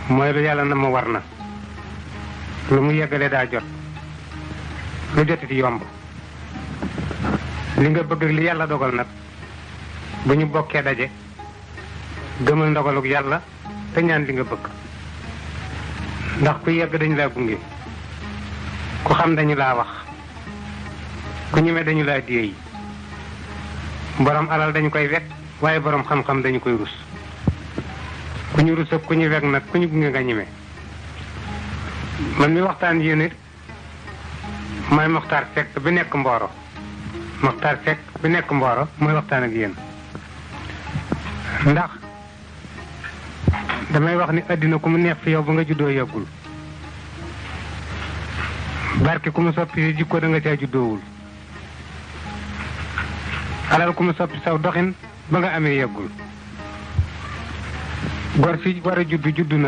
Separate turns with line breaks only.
mooy lu yàlla na mu war na lu mu yeggale daa jot lu jotiti yomb li nga bëgg li yàlla dogal nag bu ñu bokkee daje gëmal ndogaluk yàlla te ñaan li nga bëgg ndax ku yegg dañu laa gunge ku xam dañu laa wax ku ñeme dañu laa déey borom alal dañu koy wekk waaye borom xam-xam dañu koy rus ku ñu rus ak ku ñu wekk nag ku ñu gunge nga ñeme man mi waxtaan yéen it mooy Mokhtar Seck bi nekk Mboro Mokhtar Seck bi nekk Mboro mooy waxtaan ak yéen ndax damay wax ni àddina ku mu neex fi yow ba nga juddoo yàggul barke ku mu soppi si jikko da nga caa juddoowul alal ku mu soppi saw doxin ba nga amee yàggul gor si war a juddu na